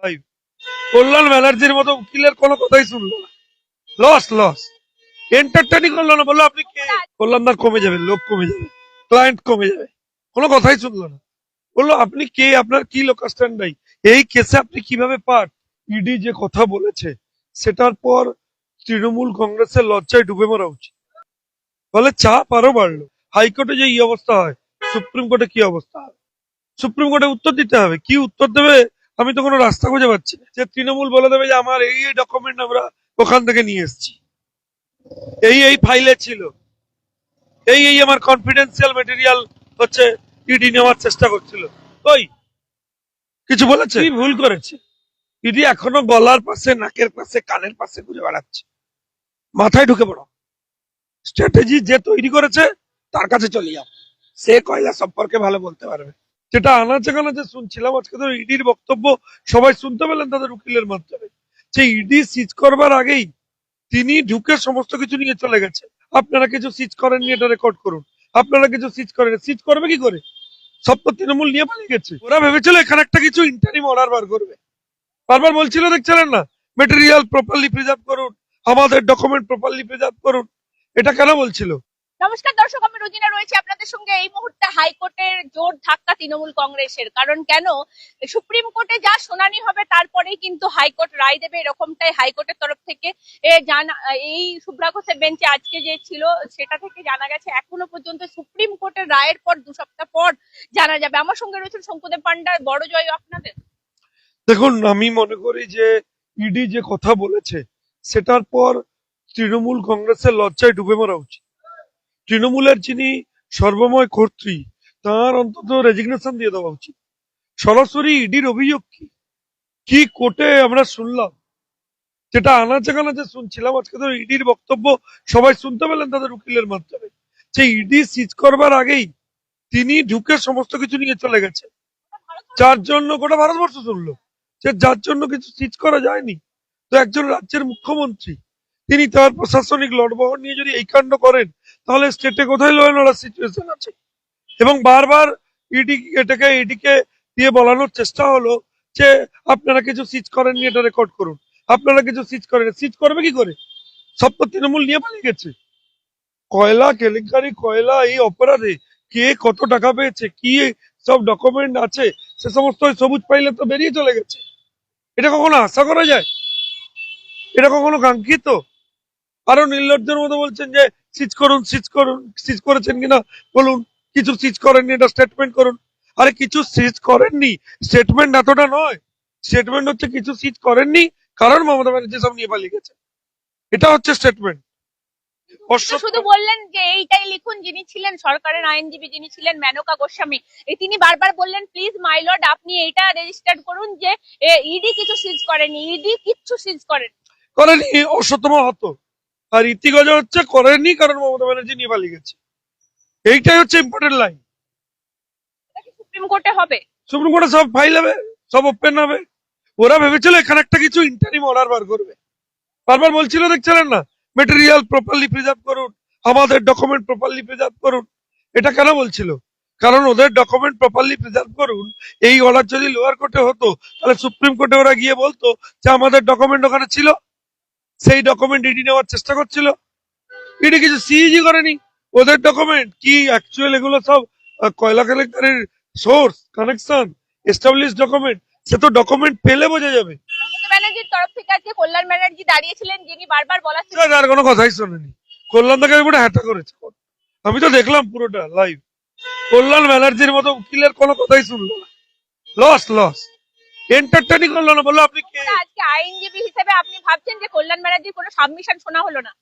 Live কল্যাণ ব্যানার্জির মতো উকিলের কোনো কথাই শুনলো না। লস লস এন্টারটেনিং করলো না, বললো আপনি কে। কল্যাণদার কমে যাবে, লোক কমে যাবে, ক্লায়েন্ট কমে যাবে, কোনো কথাই শুনলো না। বললো আপনি কে, আপনার কি লোকাল স্ট্যান্ড নাই, এই কেসে আপনি কিভাবে পার্ট। ইডি যে কথা বলেছে সেটার পর তৃণমূল কংগ্রেসের লজ্জায় ডুবে মরা উচিত। ফলে চাপ আরো বাড়লো। হাইকোর্টে যে এই অবস্থা হয়, সুপ্রিম কোর্টে কি অবস্থা হয়। সুপ্রিম কোর্টে উত্তর দিতে হবে, কি উত্তর দেবে আমি তো কোনো রাস্তা খুঁজে পাচ্ছি না। যে তৃণমূল বলে দেবে যে আমার এই এই ডকুমেন্ট আমরা ওখান থেকে নিয়ে এসেছি, এই এই ফাইলে ছিল, এই এই আমার কনফিডেন্সিয়াল মেটেরিয়াল হচ্ছে ইডি নেওয়ার চেষ্টা করছিল। ওই কিছু বলেছে, কি ভুল করেছে? ইডি এখনো গলার পাশে, নাকের পাশে, কানের পাশে ঘুরে বেড়াচ্ছে। মাথায় ঢুকে পড়ো, স্ট্র্যাটেজি যে তৈরি করেছে তার কাছে চলে যাও, সে কয়লা সম্পর্কে ভালো বলতে পারবে। যেটা আনাচে কানাচে শুনছিলাম আজকে, তো ইডির বক্তব্য সবাই শুনতে পেলেন তাদের উকিলের মাধ্যমে, যে ইডি সিজ করবার আগেই তিনি ঢুকে সমস্ত কিছু নিয়ে চলে গেছে। আপনারা কিছু সিজ করেননি, এটা রেকর্ড করুন। আপনারা কিছু সিজ করেন, সিজ করবে কি করে? সব তো তৃণমূল নিয়ে পালিয়ে গেছে। ওরা ভেবেছিল এখানে একটা কিছু ইন্টারিম অর্ডার বার করবে। বারবার বলছিল, দেখছিলেন না, মেটেরিয়াল প্রপারলি প্রিজার্ভ করুন, আমাদের ডকুমেন্ট প্রপারলি প্রিজার্ভ করুন। এটা কেন বলছিল? নমস্কার দর্শক, আমি রোজিনা রয়েছে আপনাদের সঙ্গে। এই মুহূর্তে হাইকোর্টের জোর ধাক্কা তৃণমূল কংগ্রেসের। কারণ কেন, সুপ্রিম কোর্টে যা শুনানি হবে তারপরেই কিন্তু হাইকোর্ট রায় দেবে, এরকমটাই হাইকোর্টের তরফ থেকে জানা। এই শুভ্রা ঘোষের বেঞ্চে আজকে যে ছিল সেটা থেকে জানা গেছে এখনো পর্যন্ত সুপ্রিম কোর্টের রায়ের পর 2 সপ্তাহ পর জানা যাবে। আমার সঙ্গে রয়েছেন শঙ্কুদেব পান্ডা। বড় জয় আপনাদের। দেখুন, আমি মনে করি যে ইডি যে কথা বলেছে সেটার পর তৃণমূল কংগ্রেসের লজ্জায় ডুবে মরা উচিত। তৃণমূলের যিনি সর্বময় কর্ত্রী, তার অন্তত রেজিগনেশন দিয়ে দেওয়া উচিত। সরাসরি ইডির অভিযোগ কি, কি কোর্টে আমরা শুনলাম, যেটা আনাচে কানাচে শুনছিলাম আজকে, তো ইডির বক্তব্য সবাই শুনতে পেলেন তাদের উকিলের মাধ্যমে, যে ইডি সিজ করবার আগেই তিনি ঢুকে সমস্ত কিছু নিয়ে চলে গেছে। যার জন্য গোটা ভারতবর্ষ শুনলো যে যার জন্য কিছু সিজ করা যায়নি। তো একজন রাজ্যের মুখ্যমন্ত্রী, তিনি তার প্রশাসনিক লটবহর নিয়ে যদি এই কাণ্ড করেন, তাহলে স্টেটে কোথায় ল অ্যান্ড অর্ডার সিচুয়েশন আছে? এবং বারবার ইডিকে দিয়ে বলানোর চেষ্টা হলো যে আপনারা কিছু সিজ করেননি, এটা রেকর্ড করুন। আপনারা কিছু সিজ করেন, সিজ করবে কি করে? সব তো তৃণমূল নিয়ে পালিয়ে গেছে। কয়লা কেলেঙ্কারি, কয়লা এই অপরাধে কে কত টাকা পেয়েছে, কি সব ডকুমেন্ট আছে, সে সমস্ত ওই সবুজ পাইলে তো বেরিয়ে চলে গেছে। এটা কখনো আশা করা যায়? এটা কখনো কাঙ্ক্ষিত? আরো নির্লজ্জের মতো বলছেন যে সিজ করুন, সিজ করুন। সিজ করেছেন কিনা বলুন। কিছু সিজ করেননি, এটা স্টেটমেন্ট করুন। আরে কিছু সিজ করেননি, স্টেটমেন্ট এতটা নয়। স্টেটমেন্ট হচ্ছে কিছু সিজ করেননি কারণ মমতা ব্যানার্জি সব নিয়ে পালিয়ে গেছে, এটা হচ্ছে স্টেটমেন্ট। শুধু বললেন যে এইটাই লিখুন। যিনি ছিলেন সরকারের আইনজীবী, যিনি ছিলেন মেনকা গোস্বামী, তিনি বারবার বললেন প্লিজ মাই লর্ড আপনি এইটা রেজিস্টার করুন যে ইডি কিছু সিজ করেনি, ইডি কিচ্ছু সিজ করেনি, অসতম হত। আর ইতিগজ হচ্ছে করেনি কারণ মমতা ব্যানার্জি নিয়ে পালিয়ে গেছে। এইটাই হচ্ছে ইম্পর্টেন্ট লাইন। সুপ্রিম কোর্টে হবে। সুপ্রিম কোর্টে সব ফাইল হবে, সব ওপেন হবে। ওরা ভেবেছিল এখানে একটা কিছু ইন্টারিম অর্ডার বার করবে। বারবার বলছিল, দেখছিলেন না, মেটেরিয়াল প্রপারলি প্রিজার্ভ করুন, আমাদের ডকুমেন্ট প্রপারলি প্রিজার্ভ করুন। এটা কেন বলছিল? কারণ ওদের ডকুমেন্ট প্রপারলি প্রিজার্ভ করুন, এই অর্ডার যদি লোয়ার কোর্টে হতো, তাহলে সুপ্রিম কোর্টে ওরা গিয়ে বলতো যে আমাদের ডকুমেন্ট ওখানে ছিল, সেই ডকুমেন্ট ইডি নেওয়ার চেষ্টা করছিল। ইডি কিছু সিইজি করেনি। ওদের ডকুমেন্ট কি অ্যাকচুয়াল, এগুলো সব কয়লা কেলেঙ্কারির সোর্স, কানেকশন, এস্টাবলিশ ডকুমেন্ট, সে তো ডকুমেন্ট পেলে বোঝা যাবে। মমতা ব্যানার্জির তরফ থেকে আজকে কল্যাণ ব্যানার্জি দাঁড়িয়েছিলেন, যিনি বারবার বলা আর কোনো কথাই শোনেনি। কল্যাণ দাকে পুরো হ্যাটা করেছে। আমি তো দেখলাম পুরোটা লাইভ। কল্যাণ ব্যানার্জির মতো উকিলের কোনো কথাই শুনলো না। লস লস এন্টারটেনিং করলো না, বললো আপনি কে। আজকে আইনজীবী হিসেবে আপনি ভাবছেন যে কল্যাণ ব্যানার্জির কোনো সাবমিশন শোনা হলো না?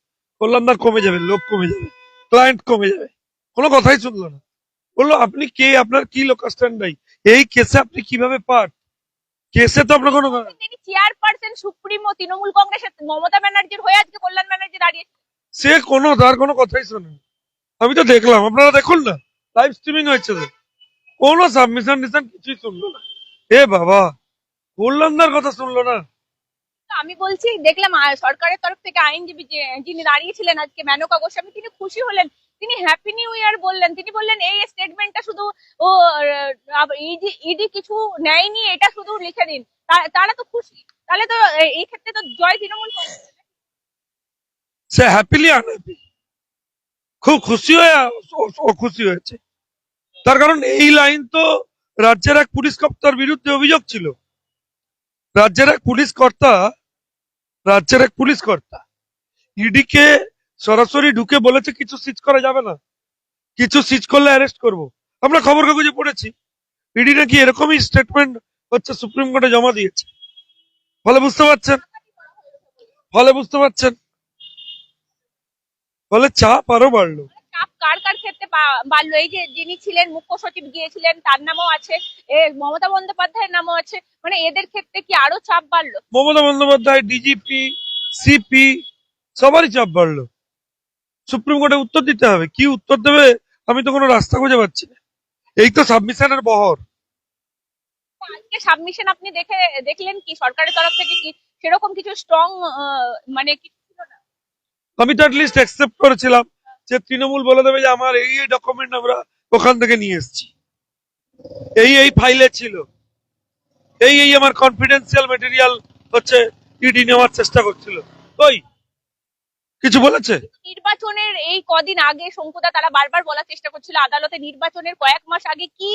কল্যাণদার কমে যাবে, লোক কমে যাবে, ক্লায়েন্ট কমে যাবে, কোনো কথাই শুনলো না। বললো আপনি কে, আপনার কি লোকাল স্ট্যান্ড নাই, এই কেসে আপনি কিভাবে পার্ট। কেসে তো আপনার কোনো, তিনি চেয়ারপারসন সুপ্রিমো তৃণমূল কংগ্রেসের মমতা ব্যানার্জির হয়ে আজকে কল্যাণ ব্যানার্জি দাঁড়িয়েছে। সে কোনো তার কোনো কথাই শোনেনি। আমি তো দেখলাম, আপনারা দেখুন না, লাইভ স্ট্রিমিং হয়েছে তো, কোনো সাবমিশন নিশন কিছুই শুনলো না। এ বাবা, কল্যাণদার কথা শুনলো না। আমি বলছি দেখলাম সরকারের তরফ থেকে আইনজীবী যিনি দাঁড়িয়েছিলেন আজকে মেনকা গোস্বামী, তিনি খুশি হলেন তিনি হ্যাপি নিউ ইয়ার বললেন। তিনি বললেন এই স্টেটমেন্টটা শুধু ও ইডি কিছু নেয়নি, এটা শুধু লিখে দিন। তারা তো খুশি, তাহলে তো এই ক্ষেত্রে তো জয় তৃণমূল কংগ্রেস। সে হ্যাপিলি আনহ্যাপি, খুব খুশি হয়ে অখুশি হয়েছে। তার কারণ এই লাইন তো রাজ্যের এক পুলিশ কর্তার বিরুদ্ধে অভিযোগ ছিল। রাজ্যের এক পুলিশ কর্তা ইডি কে সরাসরি ঢুকে বলেছে কিছু সিজ করা যাবে না, কিছু সিজ করলে অ্যারেস্ট করব। আমরা খবর কাগজে পড়েছি ইডি নাকি এরকমই স্টেটমেন্ট হচ্ছে সুপ্রিম কোর্টে জমা দিয়েছে। ফলে বুঝতে পারছেন, ফলে বুঝতে পারছেন, ফলে চাপ আরো বাড়লো। চাপ কার কার ক্ষেত্রে বাড়লো? এই যে যিনি ছিলেন মুখ্য সচিব গিয়েছিলেন, তার নামও আছে, মমতা বন্দ্যোপাধ্যায়ের নামও আছে, মানে এদের ক্ষেত্রে কি আরো চাপ বাড়লো? মমতা বন্দ্যোপাধ্যায়, ডিজিপি, সিপি, সবারই চাপ বাড়লো। সুপ্রিম কোর্টে উত্তর দিতে হবে, কি উত্তর দেবে আমি তো কোনো রাস্তা খুঁজে পাচ্ছি না। এই তো সাবমিশনের বহর। আজকে সাবমিশন আপনি দেখলেন কি সরকারের তরফ থেকে কি সেরকম কিছু স্ট্রং মানে কিছু ছিল না? আমি তো অ্যাটলিস্ট অ্যাকসেপ্ট করেছিলাম যে তৃণমূল বলে দেবে যে আমার এই এই ডকুমেন্ট আমরা ওখান থেকে নিয়ে এসেছি, এই ফাইলে ছিল, এই আমার কনফিডেন্সিয়াল মেটেরিয়াল হচ্ছে ইডি নেওয়ার চেষ্টা করছিল। ওই কিছু বলেছে? নির্বাচনের এই কদিন আগে শঙ্কুদা তারা বারবার বলার চেষ্টা করছিল আদালতে নির্বাচনের কয়েক মাস আগে কি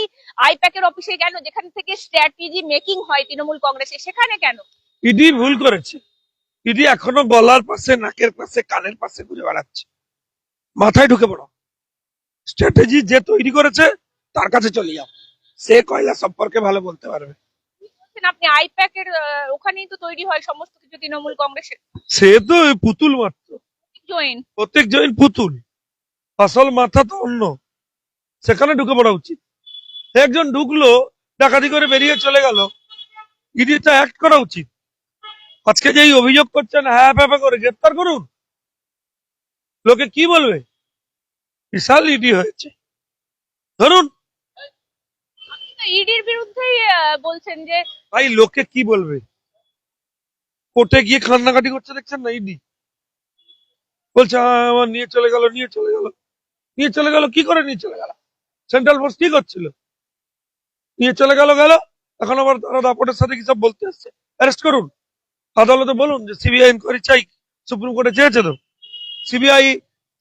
আইপ্যাকের অফিসে কেন, যেখান থেকে স্ট্র্যাটেজি মেকিং হয় তৃণমূল কংগ্রেসে, সেখানে কেন? ইডি ভুল করেছে। ইডি এখনো গলার পাশে, নাকের পাশে, কানের পাশে ঘুরে বেড়াচ্ছে। মাথায় ঢুকে পড়ো, স্ট্র্যাটেজি যে তৈরি করেছে তার কাছে চলে যাও, সে কয়লা সম্পর্কে ভালো বলতে পারবে। আপনি আইপ্যাকের ওখানেই তো তৈরি হয় সমস্ত কিছু তৃণমূল কংগ্রেসের। সে তো ওই পুতুল মাত্র, জয়েন প্রত্যেক জয়েন পুতুল, আসল মাথা তো অন্য। সেখানে ঢুকে পড়া উচিত। একজন ঢুকলো, ডাকাতি করে বেরিয়ে চলে গেল, ইডি তো অ্যাক্ট করা উচিত। আজকে যেই অভিযোগ করছেন হ্যাঁ ফ্যাপা করে গ্রেপ্তার করুন, লোকে কি বলবে? বিশাল ইডি হয়েছে, ধরুন। ইডির বিরুদ্ধেই বলছেন যে ভাই লোকে কি বলবে? কোর্টে গিয়ে কান্নাকাটি করছে দেখছেন না ইডি, বলছে আমার নিয়ে চলে গেল, কি করে নিয়ে চলে গেল? সেন্ট্রাল ফোর্স কি করছিল? নিয়ে চলে গেল, এখন আবার তারা দাপটের সাথে কি সব বলতে আসছে অ্যারেস্ট করুন। আদালতে বলুন যে সিবিআই ইনকোয়ারি চাই, সুপ্রিম কোর্টে চেয়েছে তো, সিবিআই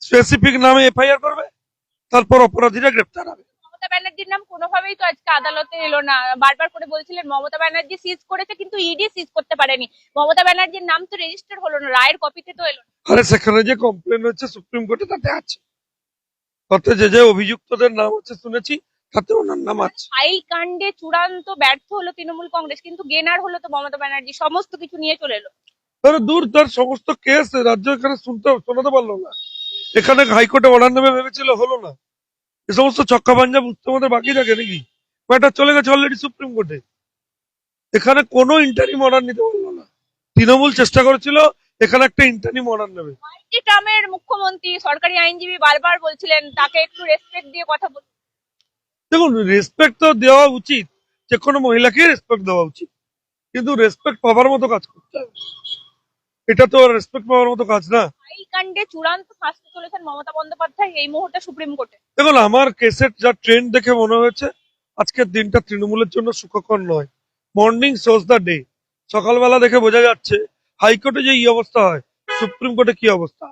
স্পেসিফিক নামে এফআইআর করবে, তারপর অপরাধীরা গ্রেপ্তার হবে। মমতা ব্যানার্জির নাম কোনোভাবেই তো আজকে আদালতে এলো না। বারবার করে বলছিলেন মমতা ব্যানার্জি সিজ করেছে, কিন্তু ইডি সিজ করতে পারেনি। মমতা ব্যানার্জির নাম তো রেজিস্টার হলো না, রায়ের কপিতে তো এলো না। আরে সেখানে যে কমপ্লেন হচ্ছে সুপ্রিম কোর্টে তাতে আছে, তাতে যে অভিযুক্তদের নাম আছে শুনেছি, তাতে ওনার নাম আছে। ফাইল কাণ্ডে চূড়ান্ত ব্যর্থ হলো তৃণমূল কংগ্রেস, কিন্তু গেনার হলো তো মমতা ব্যানার্জি, সমস্ত কিছু নিয়ে চলে এলো। আরে দূর, তার সমস্ত কেস রাজ্য এখানে শোনাতে পারলো না। এখানে হাইকোর্টে অর্ডার নেবে ভেবেছিল, হলো না। এ সমস্ত ছক্কা পাঞ্জা বুঝতে আমাদের বাকি থাকে নাকি? ম্যাটার চলে গেছে অলরেডি সুপ্রিম কোর্টে, এখানে কোনো ইন্টারিম অর্ডার নিতে পারলো না। তৃণমূল চেষ্টা করেছিল এখানে একটা ইন্টারিম অর্ডার নেবে। ট্রামের মুখ্যমন্ত্রী সরকারি আইনজীবী বারবার বলছিলেন তাকে একটু রেসপেক্ট দিয়ে কথা বলতে। দেখুন, রেসপেক্ট তো দেওয়া উচিত, যে কোনো মহিলাকে রেসপেক্ট দেওয়া উচিত, কিন্তু রেসপেক্ট পাওয়ার মতো কাজ করতে হবে। এটা তো রেসপেক্ট পাওয়ার মতো কাজ না। ফাইল কাণ্ডে চূড়ান্ত ফাঁসতে চলেছেন মমতা বন্দ্যোপাধ্যায় এই মুহূর্তে সুপ্রিম কোর্টে। দেখুন, আমার কেসের যা ট্রেন্ড দেখে মনে হয়েছে আজকের দিনটা তৃণমূলের জন্য সুখকর নয়। Morning shows the day. সকালবেলা দেখে বোঝা যাচ্ছে হাইকোর্টে যে এই অবস্থা হয়, সুপ্রিম কোর্টে কি অবস্থা।